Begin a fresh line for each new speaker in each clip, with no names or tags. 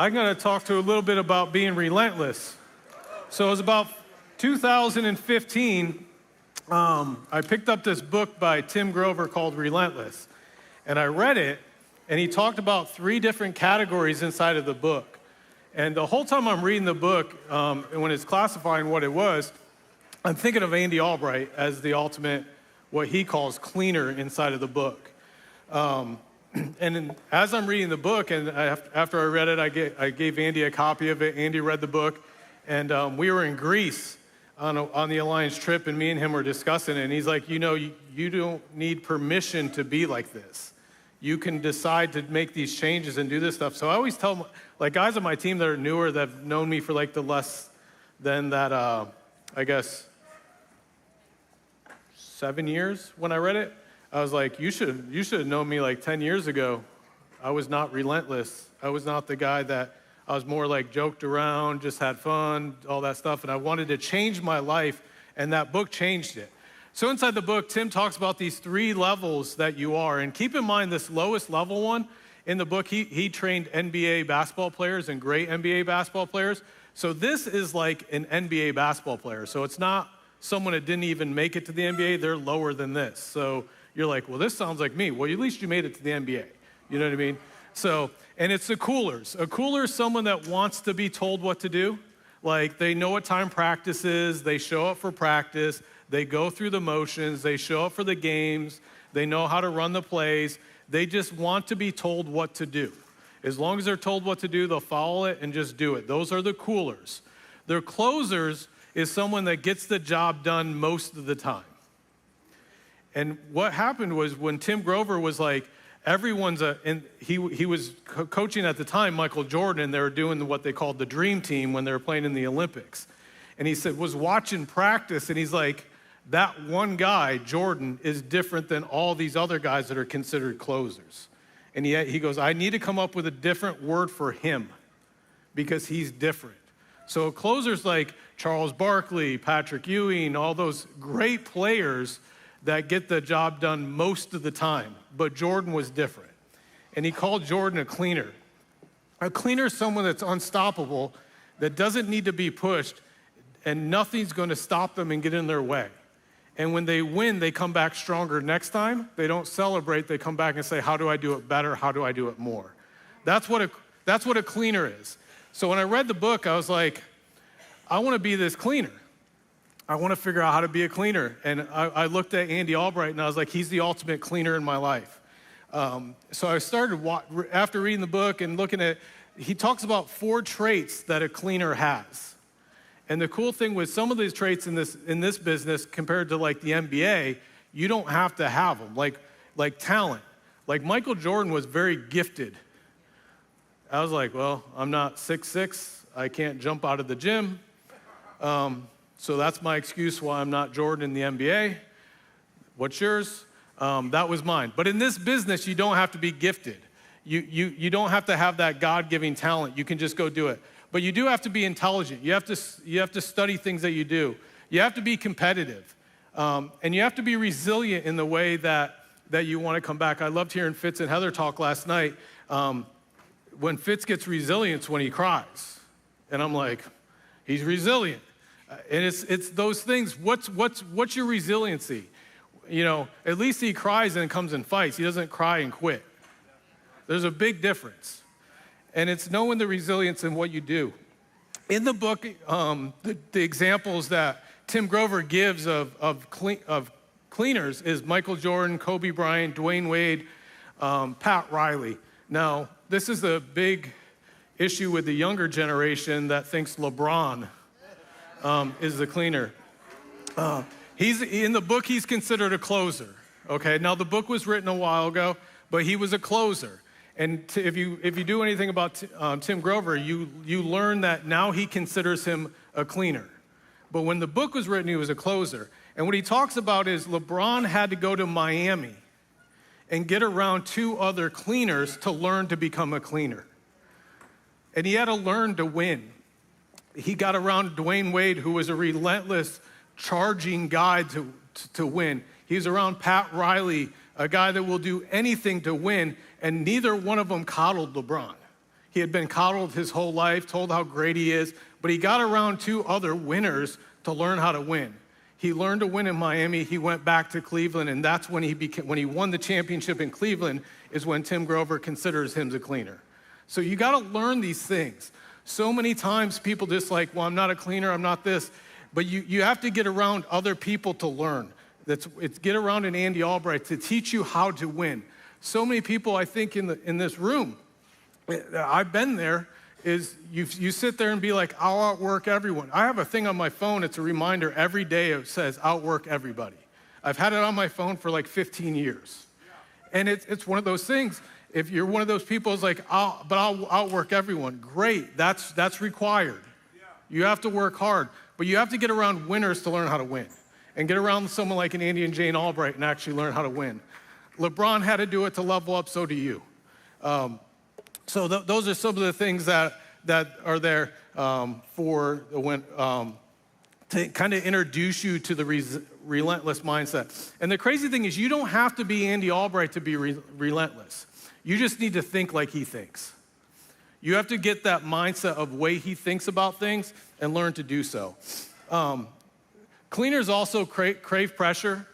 I'm going to talk to a little bit about being relentless. So it was about 2015, I picked up this book by Tim Grover called Relentless. And I read it, and he talked about 3 different categories inside of the book. And the whole time I'm reading the book, and when it's classifying what it was, I'm thinking of Andy Albright as the ultimate, what he calls cleaner inside of the book. As I'm reading the book, and after I read it, I gave Andy a copy of it. Andy read the book, and we were in Greece on the Alliance trip, and me and him were discussing it, and he's like, you don't need permission to be like this. You can decide to make these changes and do this stuff. So I always tell, guys on my team that are newer, that have known me for the less than that, I guess, 7 years when I read it, I was like, you should have known me 10 years ago. I was not relentless. I was not the guy that, I was more joked around, just had fun, all that stuff, and I wanted to change my life, and that book changed it. So inside the book, Tim talks about these 3 levels that you are, and keep in mind this lowest level one in the book, he trained NBA basketball players and great NBA basketball players. So this is like an NBA basketball player. So it's not someone that didn't even make it to the NBA, they're lower than this. So you're like, well, this sounds like me. Well, at least you made it to the NBA. You know what I mean? So, and it's the coolers. A cooler is someone that wants to be told what to do. They know what time practice is. They show up for practice. They go through the motions. They show up for the games. They know how to run the plays. They just want to be told what to do. As long as they're told what to do, they'll follow it and just do it. Those are the coolers. Their closers is someone that gets the job done most of the time. And what happened was when Tim Grover was he was coaching at the time, Michael Jordan, and they were doing what they called the dream team when they were playing in the Olympics. And he said, was watching practice, and he's like, that one guy, Jordan, is different than all these other guys that are considered closers. And he goes, I need to come up with a different word for him because he's different. So closers like Charles Barkley, Patrick Ewing, all those great players that get the job done most of the time. But Jordan was different. And he called Jordan a cleaner. A cleaner is someone that's unstoppable, that doesn't need to be pushed, and nothing's going to stop them and get in their way. And when they win, they come back stronger next time. They don't celebrate. They come back and say, how do I do it better? How do I do it more? That's what a cleaner is. So when I read the book, I was like, I want to be this cleaner. I want to figure out how to be a cleaner. And I looked at Andy Albright, and I was like, he's the ultimate cleaner in my life. So I started, after reading the book and looking at, he talks about 4 traits that a cleaner has. And the cool thing with some of these traits in this business compared to the NBA, you don't have to have them, like talent. Michael Jordan was very gifted. I was like, well, I'm not 6'6", I can't jump out of the gym. So that's my excuse why I'm not Jordan in the NBA. What's yours? That was mine. But in this business, you don't have to be gifted. You don't have to have that God-giving talent. You can just go do it. But you do have to be intelligent. You have to study things that you do. You have to be competitive. And you have to be resilient in the way that you want to come back. I loved hearing Fitz and Heather talk last night. When Fitz gets resilience when he cries. And I'm like, he's resilient. And it's those things. What's your resiliency? At least he cries and comes and fights. He doesn't cry and quit. There's a big difference. And it's knowing the resilience in what you do. In the book, the examples that Tim Grover gives of cleaners is Michael Jordan, Kobe Bryant, Dwayne Wade, Pat Riley. Now, this is a big issue with the younger generation that thinks LeBron is the cleaner. In the book, he's considered a closer. Okay, now the book was written a while ago, but he was a closer. And if you do anything about Tim Grover, you learn that now he considers him a cleaner. But when the book was written, he was a closer. And what he talks about is LeBron had to go to Miami and get around 2 other cleaners to learn to become a cleaner. And he had to learn to win. He got around Dwayne Wade, who was a relentless, charging guy to win. He was around Pat Riley, a guy that will do anything to win, and neither one of them coddled LeBron. He had been coddled his whole life, told how great he is, but he got around 2 other winners to learn how to win. He learned to win in Miami. He went back to Cleveland, and that's when when he won the championship in Cleveland is when Tim Grover considers him a cleaner. So you got to learn these things. So many times people just like, well, I'm not a cleaner, I'm not this. But you have to get around other people to learn. It's get around an Andy Albright to teach you how to win. So many people, I think, in this room, I've been there, is you sit there and be like, I'll outwork everyone. I have a thing on my phone, it's a reminder every day, it says outwork everybody. I've had it on my phone for like 15 years. And it's one of those things, if you're one of those people who's like, I'll outwork everyone, great, that's required. You have to work hard, but you have to get around winners to learn how to win. And get around someone like an Andy and Jane Albright and actually learn how to win. LeBron had to do it to level up, so do you. So those are some of the things that are there for when to kind of introduce you to the relentless mindset. And the crazy thing is you don't have to be Andy Albright to be relentless. You just need to think like he thinks. You have to get that mindset of way he thinks about things and learn to do so. Cleaners also crave pressure.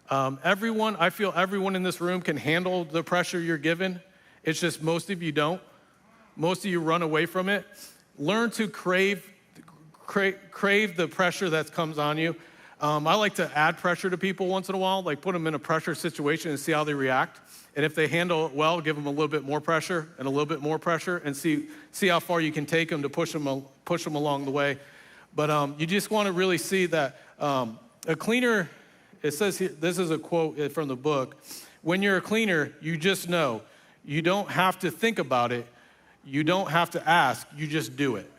I feel everyone in this room can handle the pressure you're given. It's just most of you don't. Most of you run away from it. Learn to crave the pressure that comes on you. I like to add pressure to people once in a while, like put them in a pressure situation and see how they react. And if they handle it well, give them a little bit more pressure and a little bit more pressure and see how far you can take them to push them along the way. But you just want to really see that a cleaner, it says here, this is a quote from the book, when you're a cleaner, you just know. You don't have to think about it. You don't have to ask. You just do it.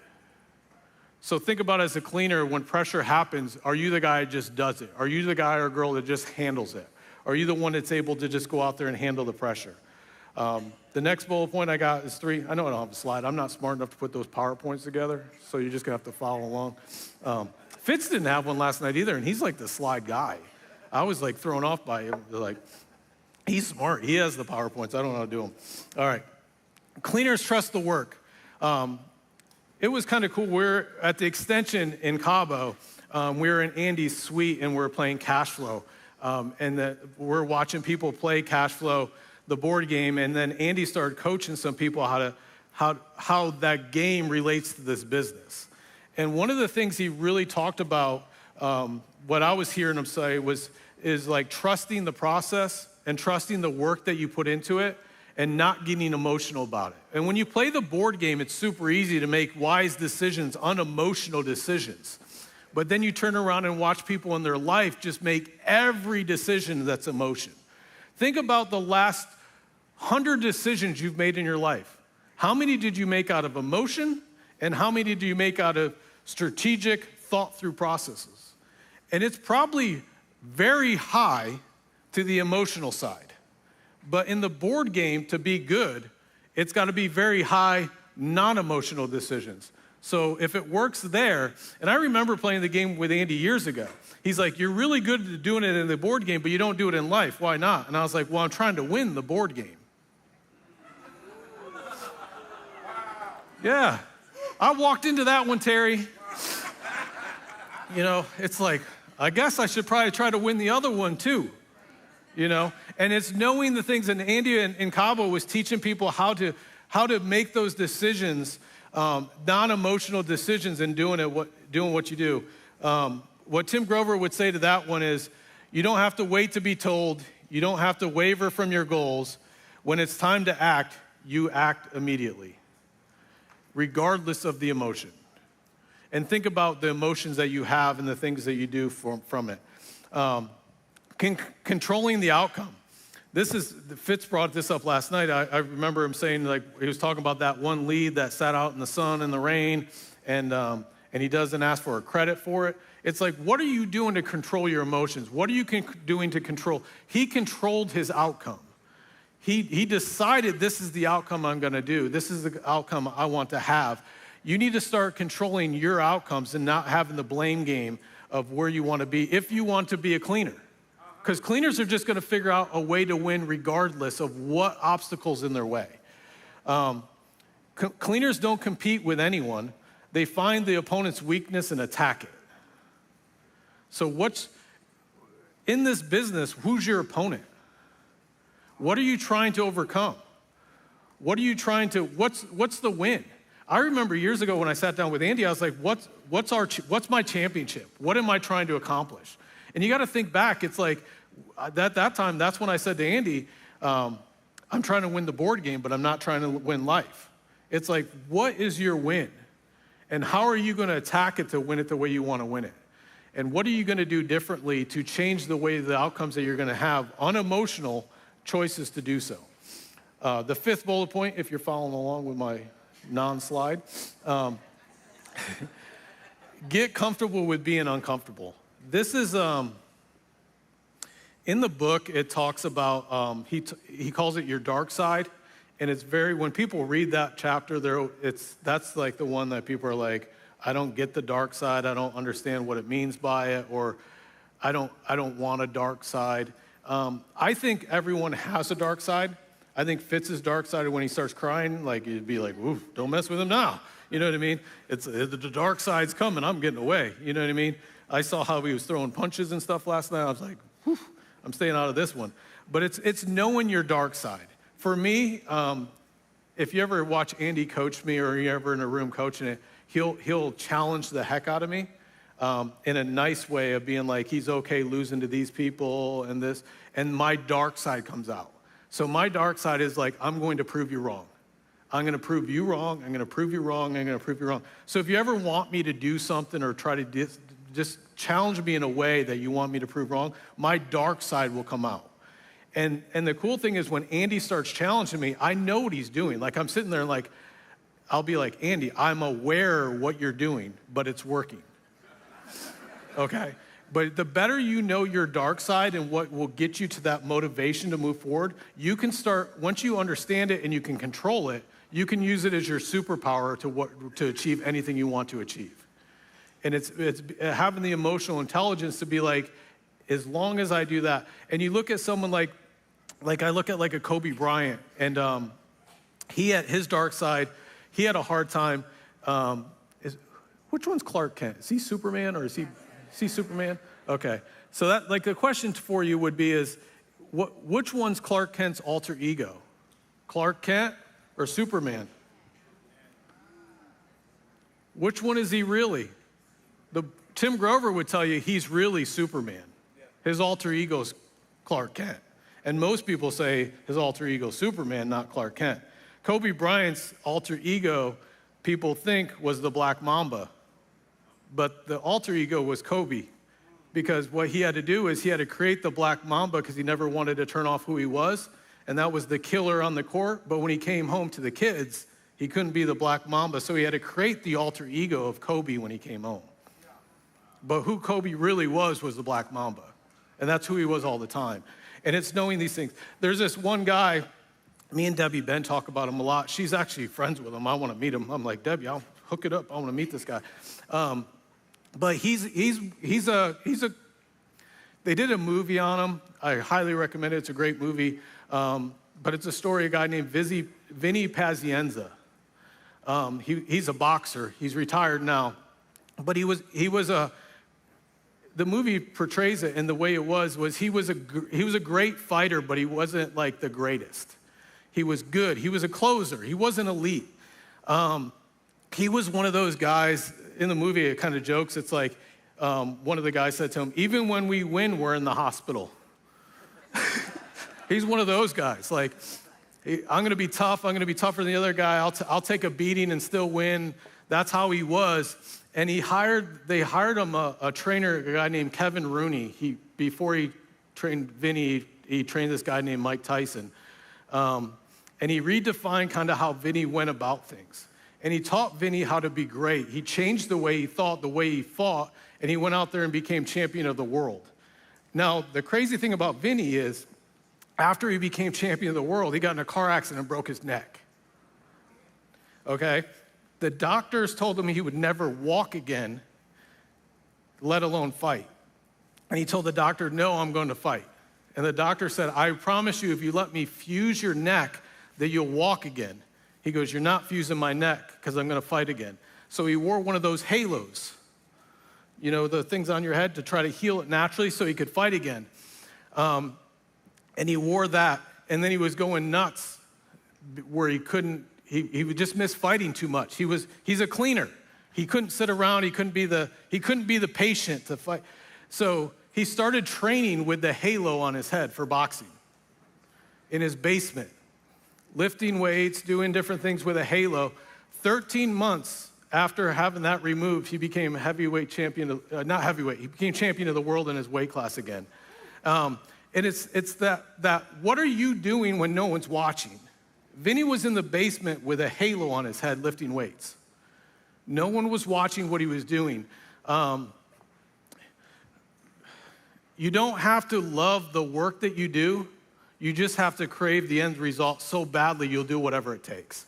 So think about as a cleaner, when pressure happens, are you the guy that just does it? Are you the guy or girl that just handles it? Are you the one that's able to just go out there and handle the pressure? The next bullet point I got is 3. I know I don't have a slide. I'm not smart enough to put those PowerPoints together, so you're just going to have to follow along. Fitz didn't have one last night either, and he's like the slide guy. I was like thrown off by him. Like, he's smart. He has the PowerPoints. I don't know how to do them. All right. Cleaners trust the work. It was kind of cool. We're at the extension in Cabo. We were in Andy's suite, and we're playing Cash Flow. We're watching people play Cash Flow, the board game, and then Andy started coaching some people how that game relates to this business. And one of the things he really talked about, what I was hearing him say is like trusting the process and trusting the work that you put into it and not getting emotional about it. And when you play the board game, it's super easy to make wise decisions, unemotional decisions. But then you turn around and watch people in their life just make every decision that's emotion. Think about the last 100 decisions you've made in your life. How many did you make out of emotion, and how many did you make out of strategic, thought-through processes? And it's probably very high to the emotional side. But in the board game, to be good, it's got to be very high, non-emotional decisions. So if it works there, and I remember playing the game with Andy years ago. He's like, you're really good at doing it in the board game, but you don't do it in life. Why not? And I was like, well, I'm trying to win the board game. Yeah, I walked into that one, Terry. You know, it's like, I guess I should probably try to win the other one too. You know, and it's knowing the things. And Andy in Cabo was teaching people how to make those decisions, non-emotional decisions, and doing what you do. What Tim Grover would say to that one is, you don't have to wait to be told. You don't have to waver from your goals. When it's time to act, you act immediately, regardless of the emotion. And think about the emotions that you have and the things that you do from it. Controlling the outcome. Fitz brought this up last night. I remember him saying, like, he was talking about that one lead that sat out in the sun and the rain, and he doesn't ask for a credit for it. It's like, what are you doing to control your emotions? What are you doing to control? He controlled his outcome. He decided, this is the outcome I'm going to do. This is the outcome I want to have. You need to start controlling your outcomes and not having the blame game of where you want to be if you want to be a cleaner. Because cleaners are just going to figure out a way to win regardless of what obstacles in their way. Cleaners don't compete with anyone. They find the opponent's weakness and attack it. So in this business, who's your opponent? What are you trying to overcome? What's the win? I remember years ago when I sat down with Andy, I was like, what's my championship? What am I trying to accomplish? And you got to think back. It's like, that time, that's when I said to Andy, I'm trying to win the board game, but I'm not trying to win life. It's like, what is your win? And how are you going to attack it to win it the way you want to win it? And what are you going to do differently to change the way the outcomes that you're going to have, unemotional choices to do so? The fifth bullet point, if you're following along with my non-slide, get comfortable with being uncomfortable. This is, in the book, it talks about, he calls it your dark side. And it's when people read that chapter, that's like the one that people are like, I don't get the dark side. I don't understand what it means by it, or I don't want a dark side. I think everyone has a dark side. I think Fitz's dark side, when he starts crying, like you'd be like, ooh, don't mess with him now. You know what I mean? The dark side's coming. I'm getting away. You know what I mean? I saw how he was throwing punches and stuff last night. I was like, whew, I'm staying out of this one. But it's knowing your dark side. For me, if you ever watch Andy coach me, or you're ever in a room coaching it, he'll challenge the heck out of me in a nice way of being like, he's okay losing to these people and this, and my dark side comes out. So my dark side is like, I'm going to prove you wrong. I'm going to prove you wrong. I'm going to prove you wrong. I'm going to prove you wrong. So if you ever want me to do something or try to just challenge me in a way that you want me to prove wrong, my dark side will come out. And the cool thing is when Andy starts challenging me, I know what he's doing. Like I'm sitting there and like, I'll be like, Andy, I'm aware what you're doing, but it's working. Okay? But the better you know your dark side and what will get you to that motivation to move forward, you can start, once you understand it and you can control it, you can use it as your superpower to achieve anything you want to achieve. And it's having the emotional intelligence to be like, as long as I do that. And you look at someone like I look at like a Kobe Bryant, and he had his dark side. He had a hard time. Which one's Clark Kent? Is he Superman, or is he Superman? Okay. So that, like, the question for you would be which one's Clark Kent's alter ego? Clark Kent or Superman? Which one is he really? Tim Grover would tell you he's really Superman. His alter ego's Clark Kent. And most people say his alter ego is Superman, not Clark Kent. Kobe Bryant's alter ego, people think, was the Black Mamba. But the alter ego was Kobe. Because what he had to do is he had to create the Black Mamba because he never wanted to turn off who he was. And that was the killer on the court. But when he came home to the kids, he couldn't be the Black Mamba. So he had to create the alter ego of Kobe when he came home. But who Kobe really was the Black Mamba. And that's who he was all the time. And it's knowing these things. There's this one guy, me and Debbie Ben talk about him a lot. She's actually friends with him. I want to meet him. I'm like, Debbie, I'll hook it up. I want to meet this guy. But they did a movie on him. I highly recommend it. It's a great movie. But it's a story of a guy named Vinny Pazienza. He's a boxer. He's retired now. But the movie portrays it, and the way it was he was a great fighter, but he wasn't like the greatest. He was good. He was a closer. He wasn't elite. He was one of those guys in the movie. It kind of jokes. It's like one of the guys said to him, "Even when we win, we're in the hospital." He's one of those guys. Like, I'm going to be tough. I'm going to be tougher than the other guy. I'll take a beating and still win. That's how he was. And they hired him a trainer, a guy named Kevin Rooney. Before he trained Vinny, he trained this guy named Mike Tyson. And he redefined kind of how Vinny went about things. And he taught Vinny how to be great. He changed the way he thought, the way he fought, and he went out there and became champion of the world. Now, the crazy thing about Vinny is, after he became champion of the world, he got in a car accident and broke his neck. Okay? The doctors told him he would never walk again, let alone fight. And he told the doctor, "No, I'm going to fight." And the doctor said, "I promise you, if you let me fuse your neck, that you'll walk again." He goes, you're not fusing my neck because I'm going to fight again. So he wore one of those halos, you know, the things on your head to try to heal it naturally so he could fight again. And he wore that, and then he was going nuts where he couldn't, he would just miss fighting too much. He's a cleaner. He couldn't sit around, he couldn't be the patient to fight. So he started training with the halo on his head for boxing in his basement, lifting weights, doing different things with a halo. 13 months after having that removed, he became heavyweight champion, not heavyweight, he became champion of the world in his weight class again. And it's that what are you doing when no one's watching? Vinny was in the basement with a halo on his head lifting weights. No one was watching what he was doing. You don't have to love the work that you do. You just have to crave the end result so badly you'll do whatever it takes.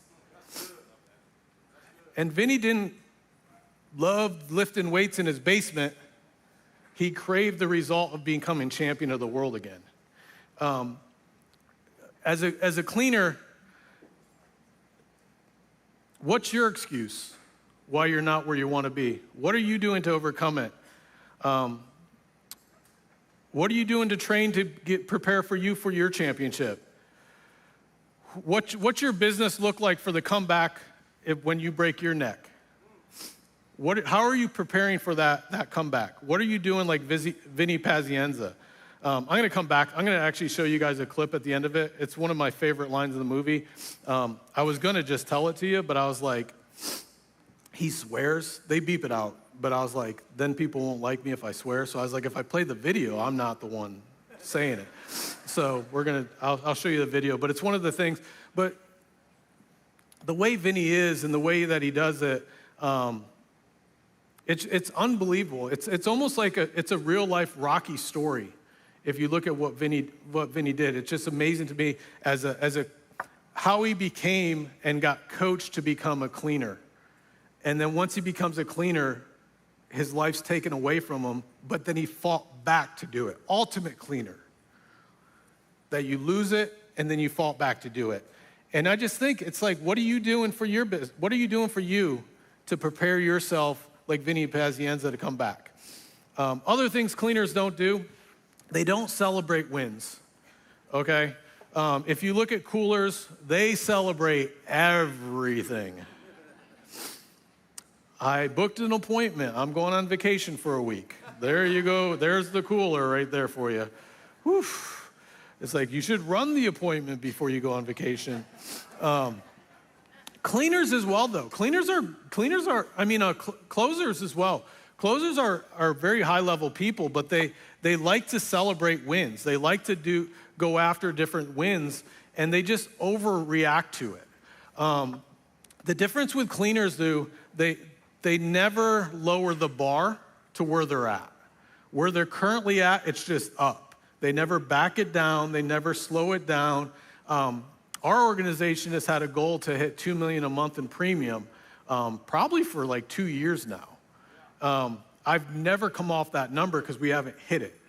And Vinny didn't love lifting weights in his basement. He craved the result of becoming champion of the world again. As a cleaner, what's your excuse why you're not where you want to be? What are you doing to overcome it? What are you doing to train to prepare for your championship? What's your business look like for the comeback when you break your neck? How are you preparing for that comeback? What are you doing like Vinny Pazienza? I'm going to come back. I'm going to actually show you guys a clip at the end of it. It's one of my favorite lines in the movie. I was going to just tell it to you, but I was like, he swears. They beep it out. But I was like, then people won't like me if I swear. So I was like, if I play the video, I'm not the one saying it. So I'll show you the video. But it's one of the things. But the way Vinny is and the way that he does it, it's unbelievable. It's almost like it's a real life Rocky story. If you look at what Vinny did, it's just amazing to me as how he became and got coached to become a cleaner. And then once he becomes a cleaner, his life's taken away from him, but then he fought back to do it. Ultimate cleaner. That you lose it, and then you fought back to do it. And I just think it's like, what are you doing for your business? What are you doing for you to prepare yourself like Vinny Pazienza to come back? Other things cleaners don't do, they don't celebrate wins, okay? If you look at coolers, they celebrate everything. I booked an appointment. I'm going on vacation for a week. There you go. There's the cooler right there for you. Whew. It's like you should run the appointment before you go on vacation. Cleaners as well, though. Closers as well. Closers are very high-level people, but they like to celebrate wins. They like to go after different wins, and they just overreact to it. The difference with cleaners, though, they never lower the bar to where they're at. Where they're currently at, it's just up. They never back it down. They never slow it down. Our organization has had a goal to hit $2 million a month in premium, probably for like 2 years now. I've never come off that number because we haven't hit it.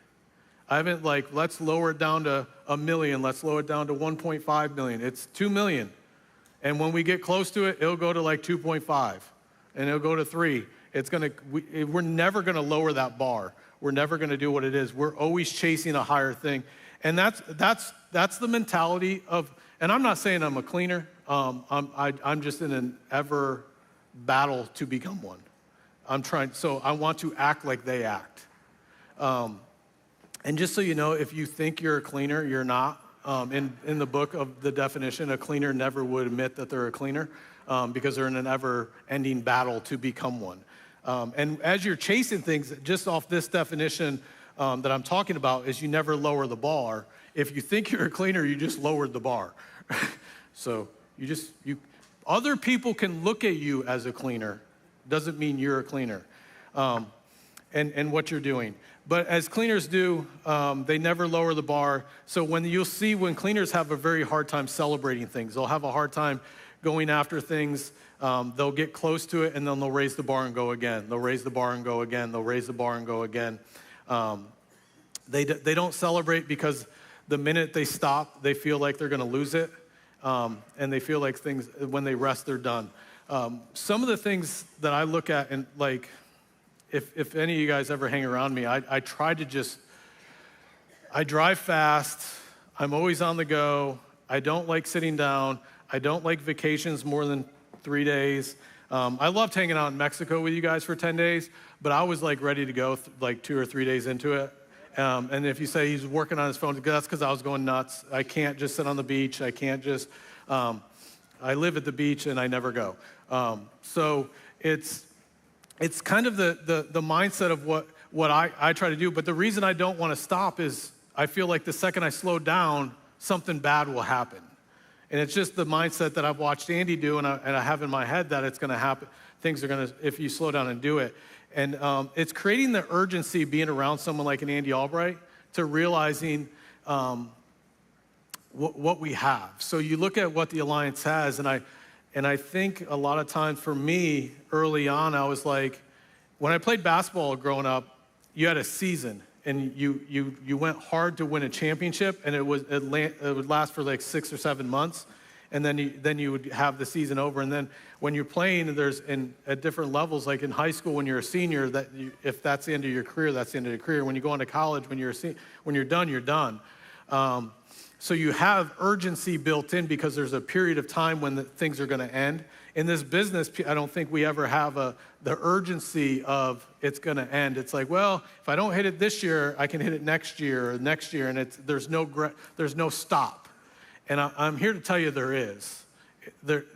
I haven't let's lower it down to $1 million. Let's lower it down to 1.5 million. It's 2 million. And when we get close to it, it'll go to like 2.5. And it'll go to 3. We're never going to lower that bar. We're never going to do what it is. We're always chasing a higher thing. And that's the mentality of, and I'm not saying I'm a cleaner. I'm just in an ever battle to become one. So I want to act like they act. And just so you know, if you think you're a cleaner, you're not. In the book of the definition, a cleaner never would admit that they're a cleaner because they're in an ever-ending battle to become one. And as you're chasing things, just off this definition that I'm talking about, is you never lower the bar. If you think you're a cleaner, you just lowered the bar. So other people can look at you as a cleaner. Doesn't mean you're a cleaner and what you're doing. But as cleaners do, they never lower the bar. So when cleaners have a very hard time celebrating things, they'll have a hard time going after things. They'll get close to it, and then they'll raise the bar and go again. They'll raise the bar and go again. They'll raise the bar and go again. They don't celebrate because the minute they stop, they feel like they're going to lose it. and they feel like things, when they rest, they're done. Some of the things that I look at, and like, if any of you guys ever hang around me, I try to just, I drive fast, I'm always on the go, I don't like sitting down, I don't like vacations more than 3 days. I loved hanging out in Mexico with you guys for 10 days, but I was like ready to go like 2 or 3 days into it. And if you say he's working on his phone, that's because I was going nuts. I can't just sit on the beach. I can't just, I live at the beach and I never go. So it's kind of the mindset of what I try to do. But the reason I don't want to stop is I feel like the second I slow down, something bad will happen. And it's just the mindset that I've watched Andy do, and I have in my head that it's going to happen. Things are going to, if you slow down and do it. And it's creating the urgency being around someone like an Andy Albright to realizing what we have. So you look at what the Alliance has, and I think a lot of times for me, early on, I was like, when I played basketball growing up, you had a season. And you went hard to win a championship, and it would last for like 6 or 7 months, and then you would have the season over. And then when you're playing, there's at different levels, like in high school when you're a senior, if that's the end of your career, that's the end of your career. When you go into college, when you're done, you're done. So you have urgency built in because there's a period of time when things are going to end. In this business, I don't think we ever have the urgency of it's going to end. It's like, well, if I don't hit it this year, I can hit it next year, and there's no stop. And I'm here to tell you there is.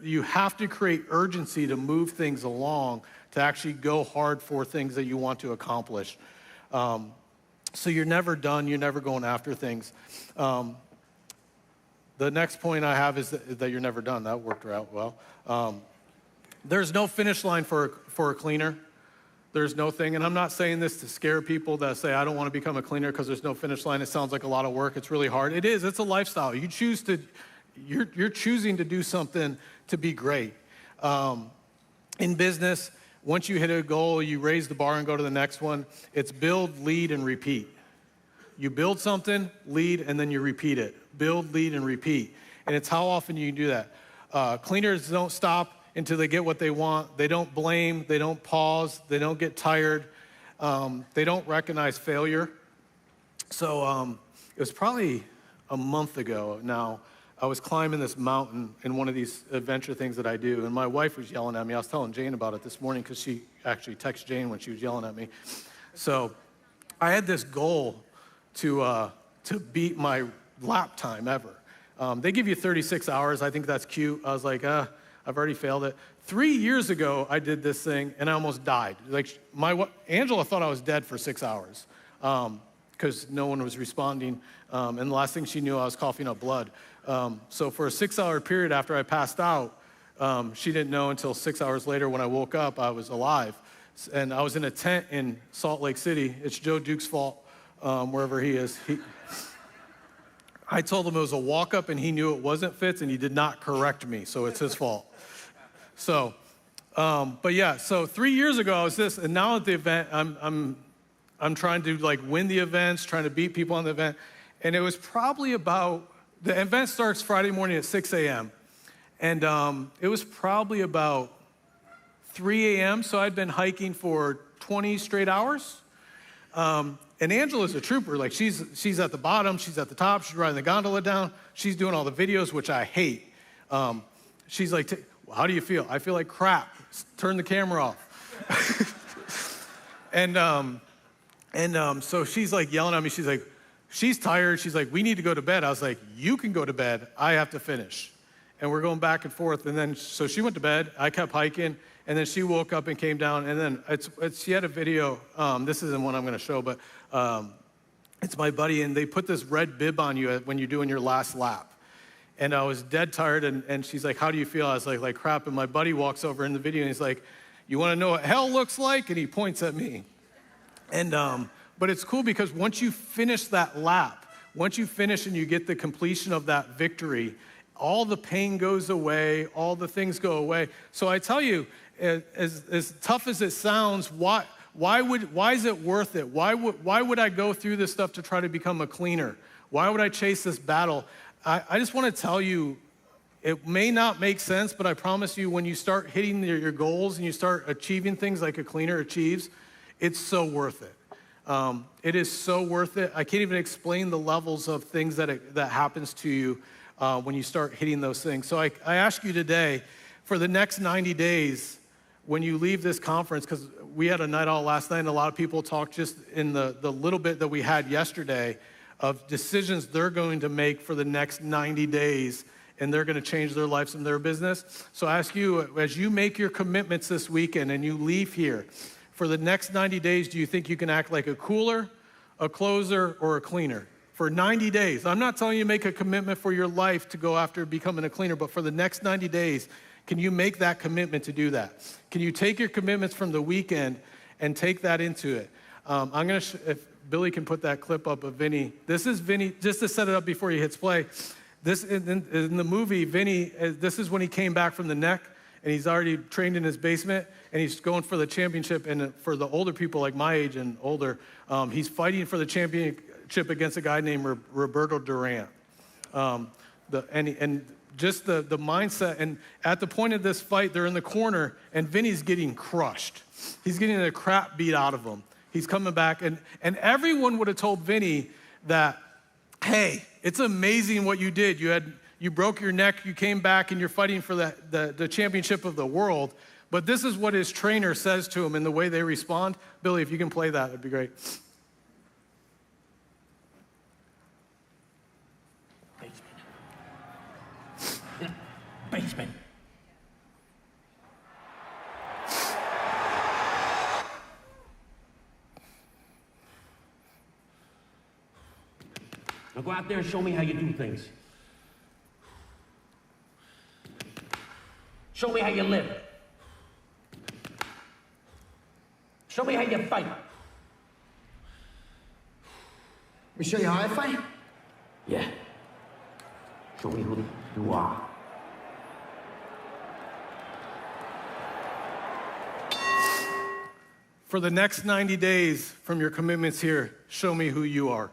You have to create urgency to move things along, to actually go hard for things that you want to accomplish. So you're never done. You're never going after things. The next point I have is that you're never done. That worked out well. There's no finish line for a cleaner. There's no thing, and I'm not saying this to scare people that say, I don't want to become a cleaner because there's no finish line. It sounds like a lot of work. It's really hard. It is. It's a lifestyle. You're choosing to do something to be great. In business, once you hit a goal, you raise the bar and go to the next one. It's build, lead, and repeat. You build something, lead, and then you repeat it. Build, lead, and repeat. And it's how often you do that. Cleaners don't stop until they get what they want. They don't blame, they don't pause, they don't get tired, they don't recognize failure. So it was probably a month ago now, I was climbing this mountain in one of these adventure things that I do, and my wife was yelling at me. I was telling Jane about it this morning because she actually texted Jane when she was yelling at me. So I had this goal to beat my lap time ever. They give you 36 hours. I think that's cute. I was like, I've already failed it. 3 years ago, I did this thing, and I almost died. Like Angela thought I was dead for 6 hours because no one was responding. And the last thing she knew, I was coughing up blood. So for a 6-hour period after I passed out, she didn't know until 6 hours later when I woke up, I was alive. And I was in a tent in Salt Lake City. It's Joe Duke's fault, wherever he is. I told him it was a walk-up, and he knew it wasn't Fitz, and he did not correct me, so it's his fault. So, but yeah, so 3 years ago I was this, and now at the event, I'm trying to like win the events, trying to beat people on the event, and it was probably about, the event starts Friday morning at 6 a.m., and it was probably about 3 a.m., so I'd been hiking for 20 straight hours. And Angela's a trooper. Like she's at the bottom, she's at the top, she's riding the gondola down, she's doing all the videos, which I hate. She's like, how do you feel? I feel like crap. Turn the camera off. So she's like yelling at me. She's like, she's tired. She's like, we need to go to bed. I was like, you can go to bed. I have to finish. And we're going back and forth. And then, so she went to bed. I kept hiking. And then she woke up and came down. And then she had a video. This isn't one I'm going to show, but it's my buddy. And they put this red bib on you when you're doing your last lap. And I was dead tired. And she's like, how do you feel? I was like crap. And my buddy walks over in the video and he's like, you want to know what hell looks like? And he points at me. And but it's cool because once you finish that lap, once you finish and you get the completion of that victory, all the pain goes away, all the things go away. So I tell you, as tough as it sounds, why is it worth it? Why would I go through this stuff to try to become a cleaner? Why would I chase this battle? I just want to tell you, It may not make sense, but I promise you, when you start hitting your goals and you start achieving things like a cleaner achieves, it's so worth it. It is so worth it. I can't even explain the levels of things that happens to you when you start hitting those things. So I ask you today, for the next 90 days, when you leave this conference, because we had a night out last night, and a lot of people talked just in the little bit that we had yesterday of decisions they're going to make for the next 90 days, and they're going to change their lives and their business. So I ask you, as you make your commitments this weekend and you leave here, for the next 90 days, do you think you can act like a cooler, a closer, or a cleaner? For 90 days. I'm not telling you to make a commitment for your life to go after becoming a cleaner, but for the next 90 days, can you make that commitment to do that? Can you take your commitments from the weekend and take that into it? I'm going to, if Billy can put that clip up of Vinny. This is Vinny, just to set it up before he hits play. This in the movie, Vinny, this is when he came back from the neck, and he's already trained in his basement, and he's going for the championship. And for the older people like my age and older, he's fighting for the championship against a guy named Roberto Durant. Just the mindset, and at the point of this fight, they're in the corner, and Vinny's getting crushed. He's getting the crap beat out of him. He's coming back, and everyone would have told Vinny that, hey, it's amazing what you did. You broke your neck, you came back, and you're fighting for the championship of the world. But this is what his trainer says to him and the way they respond. Billy, if you can play that, that'd be great.
Basement. Now go out there and show me how you do things. Show me how you live. Show me how you fight.
Let me show you how I fight?
Yeah. Show me who you are.
For the next 90 days from your commitments here, show me who you are.